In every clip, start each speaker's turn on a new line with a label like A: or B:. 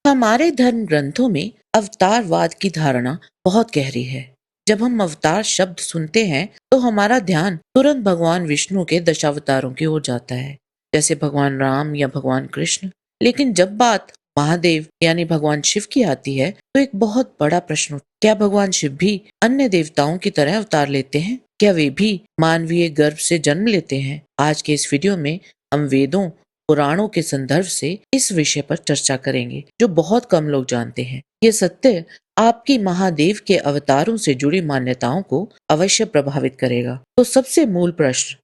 A: हमारे धर्म ग्रंथों में अवतारवाद की धारणा बहुत गहरी है। जब हम अवतार शब्द सुनते हैं तो हमारा ध्यान तुरंत भगवान विष्णु के दशावतारों की ओर जाता है, जैसे भगवान राम या भगवान कृष्ण। लेकिन जब बात महादेव यानी भगवान शिव की आती है तो एक बहुत बड़ा प्रश्न उठता है। क्या भगवान शिव भी अन्य देवताओं की तरह अवतार लेते हैं? क्या वे भी मानवीय गर्भ से जन्म लेते हैं? आज के इस वीडियो में हम वेदों पुराणों के संदर्भ से इस विषय पर चर्चा करेंगे, जो बहुत कम लोग जानते हैं। ये सत्य आपकी महादेव के अवतारों से जुड़ी मान्यताओं को अवश्य प्रभावित करेगा। तो सबसे मूल प्रश्न,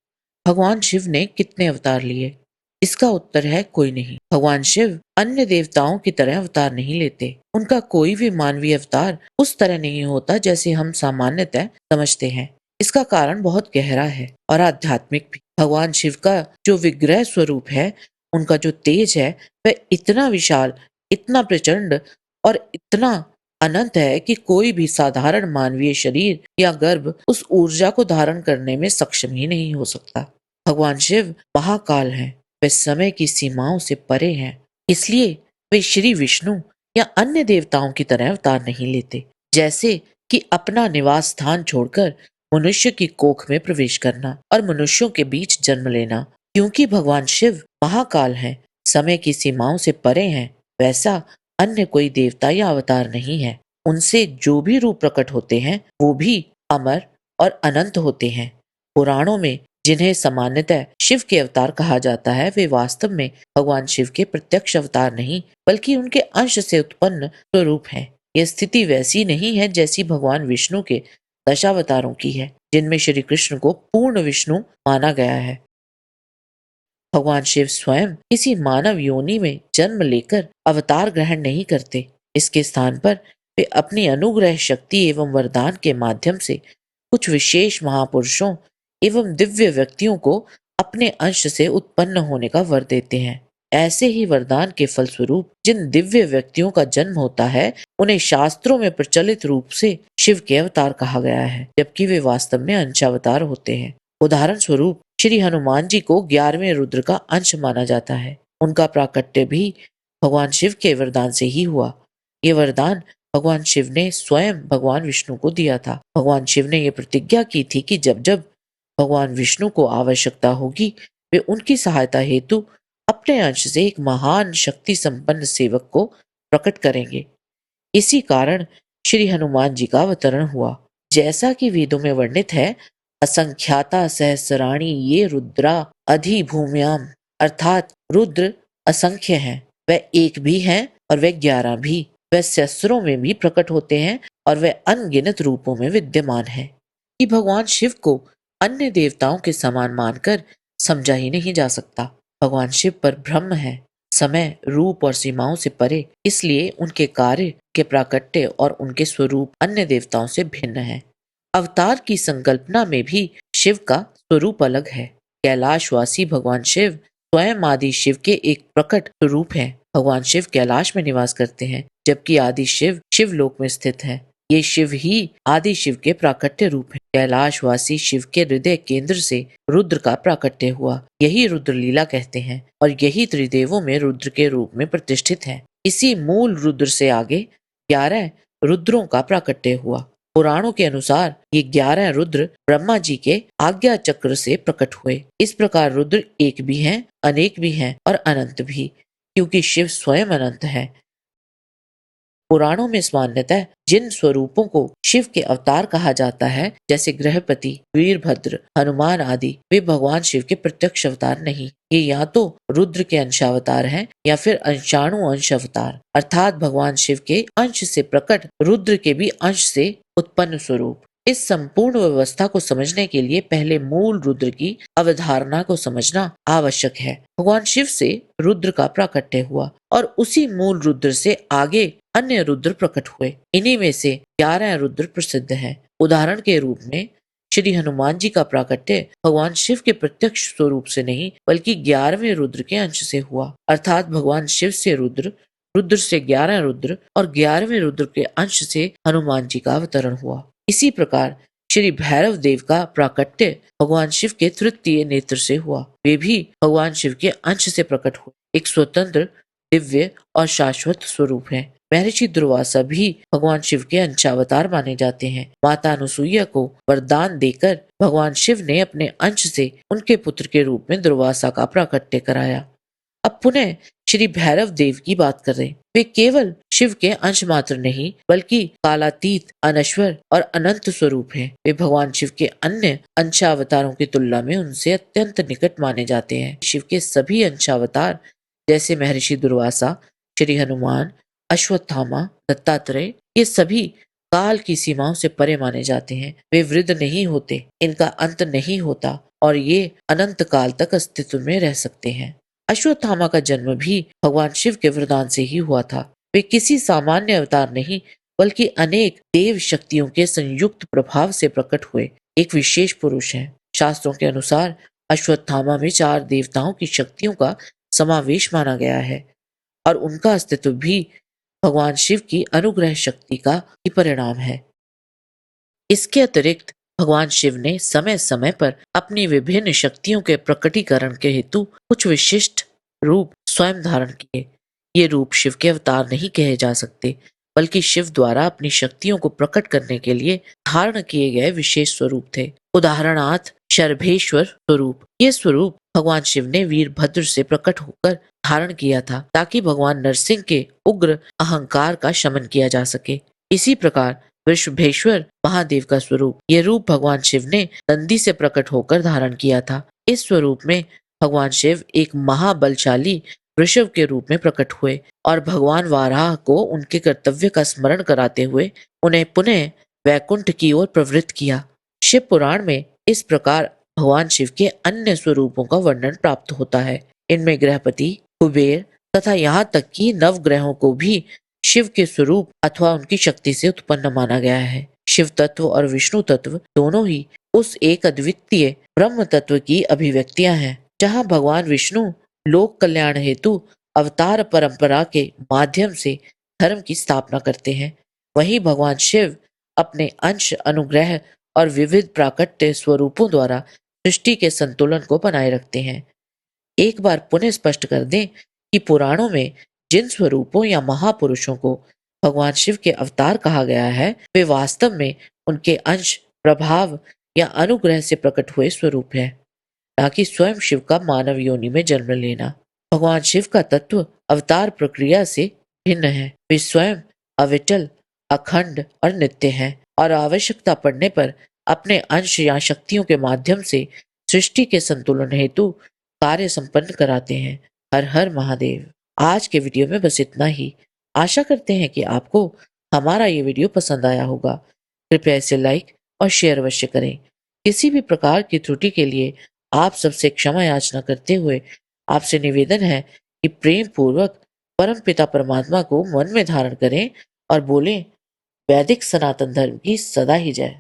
A: भगवान शिव ने कितने अवतार लिए? इसका उत्तर है कोई नहीं। भगवान शिव अन्य देवताओं की तरह अवतार नहीं लेते। उनका कोई भी मानवीय अवतार उस तरह नहीं होता जैसे हम सामान्यतः समझते हैं। इसका कारण बहुत गहरा है और आध्यात्मिक भी। भगवान शिव का जो विग्रह स्वरूप है, उनका जो तेज है, वह इतना विशाल, इतना प्रचंड और इतना अनंत है कि कोई भी साधारण मानवीय शरीर या गर्भ उस ऊर्जा को धारण करने में सक्षम ही नहीं हो सकता। भगवान शिव महाकाल हैं, वे समय की सीमाओं से परे हैं। इसलिए वे श्री विष्णु या अन्य देवताओं की तरह अवतार नहीं लेते, जैसे कि अपना निवास स्थान छोड़कर मनुष्य की कोख में प्रवेश करना और मनुष्यों के बीच जन्म लेना। क्योंकि भगवान शिव महाकाल हैं, समय की सीमाओं से परे हैं, वैसा अन्य कोई देवता या अवतार नहीं है। उनसे जो भी रूप प्रकट होते हैं वो भी अमर और अनंत होते हैं। पुराणों में जिन्हें सामान्यतः शिव के अवतार कहा जाता है, वे वास्तव में भगवान शिव के प्रत्यक्ष अवतार नहीं बल्कि उनके अंश से उत्पन्न स्वरूप हैं। यह स्थिति वैसी नहीं है जैसी भगवान विष्णु के दशावतारों की है, जिनमें श्री कृष्ण को पूर्ण विष्णु माना गया है। भगवान शिव स्वयं किसी मानव योनि में जन्म लेकर अवतार ग्रहण नहीं करते। इसके स्थान पर वे अपनी अनुग्रह शक्ति एवं वरदान के माध्यम से कुछ विशेष महापुरुषों एवं दिव्य व्यक्तियों को अपने अंश से उत्पन्न होने का वर देते हैं। ऐसे ही वरदान के फलस्वरूप जिन दिव्य व्यक्तियों का जन्म होता है, उन्हें शास्त्रों में प्रचलित रूप से शिव के अवतार कहा गया है, जबकि वे वास्तव में अंशावतार होते हैं। उदाहरण स्वरूप श्री हनुमान जी को 11वें रुद्र का अंश माना जाता है। उनका प्राकट्य भी भगवान शिव के वरदान से ही हुआ। ये वरदान भगवान शिव ने स्वयं भगवान विष्णु को दिया था। भगवान शिव ने यह प्रतिज्ञा की थी कि जब जब भगवान विष्णु को आवश्यकता होगी, वे उनकी सहायता हेतु अपने अंश से एक महान शक्ति संपन्न सेवक को प्रकट करेंगे। इसी कारण श्री हनुमान जी का अवतरण हुआ। जैसा कि वेदों में वर्णित है, असंख्याता सहस्राणी ये रुद्रा अधिभूम्याम, अर्थात रुद्र असंख्य हैं, वह एक भी हैं और वह 11 भी। वह सहस्रों में भी प्रकट होते हैं और वह अनगिनत रूपों में विद्यमान है। कि भगवान शिव को अन्य देवताओं के समान मानकर समझा ही नहीं जा सकता। भगवान शिव पर ब्रह्म है, समय, रूप और सीमाओं से परे, इसलिए उनके कार्य के प्राकट्य और उनके स्वरूप अन्य देवताओं से भिन्न है। अवतार की संकल्पना में भी शिव का स्वरूप अलग है। कैलाशवासी भगवान शिव स्वयं आदि शिव के एक प्रकट स्वरूप हैं। भगवान शिव कैलाश में निवास करते हैं, जबकि आदि शिव शिवलोक में स्थित है। ये शिव ही आदि शिव के प्राकट्य रूप है। कैलाशवासी शिव के हृदय केंद्र से रुद्र का प्राकट्य हुआ। यही रुद्र लीला कहते हैं और यही त्रिदेवों में रुद्र के रूप में प्रतिष्ठित है। इसी मूल रुद्र से आगे 11 रुद्रों का प्राकट्य हुआ। पुराणों के अनुसार ये 11 रुद्र ब्रह्मा जी के आज्ञा चक्र से प्रकट हुए। इस प्रकार रुद्र एक भी हैं, अनेक भी हैं और अनंत भी, क्योंकि शिव स्वयं अनंत है। पुराणों में मान्यतः जिन स्वरूपों को शिव के अवतार कहा जाता है, जैसे गृहपति, वीरभद्र, हनुमान आदि, वे भगवान शिव के प्रत्यक्ष अवतार नहीं। ये या तो रुद्र के अंशावतार हैं या फिर अंशाणु अंश अवतार, अर्थात भगवान शिव के अंश से प्रकट रुद्र के भी अंश से उत्पन्न स्वरूप। इस संपूर्ण व्यवस्था को समझने के लिए पहले मूल रुद्र की अवधारणा को समझना आवश्यक है। भगवान शिव से रुद्र का प्राकट्य हुआ और उसी मूल रुद्र से आगे अन्य रुद्र प्रकट हुए। इन्हीं में से 11 रुद्र प्रसिद्ध हैं। उदाहरण के रूप में श्री हनुमान जी का प्राकट्य भगवान शिव के प्रत्यक्ष स्वरूप से नहीं बल्कि 11वें रुद्र के अंश से हुआ, अर्थात भगवान शिव से रुद्र, रुद्र से 11 रुद्र और 11वें रुद्र के अंश से हनुमान जी का अवतरण हुआ। इसी प्रकार श्री भैरव देव का प्राकट्य भगवान शिव के तृतीय नेत्र से हुआ। वे भी भगवान शिव के अंश से प्रकट हुए। एक स्वतंत्र दिव्य और शाश्वत स्वरूप हैं। महर्षि दुर्वासा भी भगवान शिव के अंशावतार माने जाते हैं। माता अनुसुईया को वरदान देकर भगवान शिव ने अपने अंश से उनके पुत्र के रूप में दुर्वासा का प्राकट्य कराया। अब पुनः श्री भैरव देव की बात करें। वे केवल शिव के अंश मात्र नहीं बल्कि कालातीत, अनश्वर और अनंत स्वरूप हैं। वे भगवान शिव के अन्य अंशावतारों की तुलना में उनसे अत्यंत निकट माने जाते हैं। शिव के सभी अंशावतार जैसे महर्षि दुर्वासा, श्री हनुमान, अश्वत्थामा, दत्तात्रेय, ये सभी काल की सीमाओं से परे माने जाते हैं। वे वृद्ध नहीं होते, इनका अंत नहीं होता और ये अनंत काल तक अस्तित्व में रह सकते हैं। अश्वत्थामा का जन्म भी भगवान शिव के वरदान से ही हुआ था। वे किसी सामान्य अवतार नहीं बल्कि अनेक देव शक्तियों के संयुक्त प्रभाव से प्रकट हुए एक विशेष पुरुष हैं। शास्त्रों के अनुसार अश्वत्थामा में 4 देवताओं की शक्तियों का समावेश माना गया है और उनका अस्तित्व भी भगवान शिव की अनुग्रह शक्ति का ही परिणाम है। इसके अतिरिक्त भगवान शिव ने समय समय पर अपनी विभिन्न शक्तियों के प्रकटीकरण के हेतु कुछ विशिष्ट रूप स्वयं धारण किए। ये रूप शिव के अवतार नहीं कहे जा सकते बल्कि शिव द्वारा अपनी शक्तियों को प्रकट करने के लिए धारण किए गए विशेष स्वरूप थे। उदाहरणार्थ शर्भेश्वर स्वरूप। ये स्वरूप भगवान शिव ने वीरभद्र से प्रकट होकर धारण किया था ताकि भगवान नरसिंह के उग्र अहंकार का शमन किया जा सके। इसी प्रकार वृषभेश्वर महादेव का स्वरूप, ये रूप भगवान शिव ने नंदी से प्रकट होकर धारण किया था। इस स्वरूप में भगवान शिव एक महाबलशाली वृषभ के रूप में प्रकट हुए और भगवान वाराह को उनके कर्तव्य का स्मरण कराते हुए उन्हें पुनः वैकुंठ की ओर प्रवृत्त किया। शिव पुराण में इस प्रकार भगवान शिव के अन्य स्वरूपों का वर्णन प्राप्त होता है। इनमें गृहपति, कुबेर तथा यहाँ तक कि नवग्रहों को भी शिव के स्वरूप अथवा उनकी शक्ति से उत्पन्न माना गया है। शिव तत्व और विष्णु तत्व दोनों ही उस एक अद्वितीय ब्रह्म तत्व की अभिव्यक्तियां हैं। जहाँ भगवान विष्णु लोक कल्याण हेतु अवतार परंपरा के माध्यम से धर्म की स्थापना करते हैं, वहीं भगवान शिव अपने अंश, अनुग्रह और विविध प्राकट्य स्वरूपों द्वारा सृष्टि के संतुलन को बनाए रखते हैं। एक बार पुनः स्पष्ट कर दें कि पुराणों में जिन स्वरूपों या महापुरुषों को भगवान शिव के अवतार कहा गया है, वे वास्तव में उनके अंश, प्रभाव या अनुग्रह से प्रकट हुए स्वरूप हैं, ना कि स्वयं शिव का मानव योनि में जन्म लेना। भगवान शिव का तत्व अवतार प्रक्रिया से भिन्न है। वे स्वयं अविचल, अखंड और नित्य हैं और आवश्यकता पड़ने पर अपने अंश या शक्तियों के माध्यम से सृष्टि के संतुलन हेतु कार्य संपन्न कराते हैं। हर हर महादेव। आज के वीडियो में बस इतना ही। आशा करते हैं कि आपको हमारा ये वीडियो पसंद आया होगा। कृपया इसे लाइक और शेयर अवश्य करें। किसी भी प्रकार की त्रुटि के लिए आप सबसे क्षमा याचना करते हुए आपसे निवेदन है कि प्रेम पूर्वक परम पिता परमात्मा को मन में धारण करें और बोलें, वैदिक सनातन धर्म की सदा ही जय।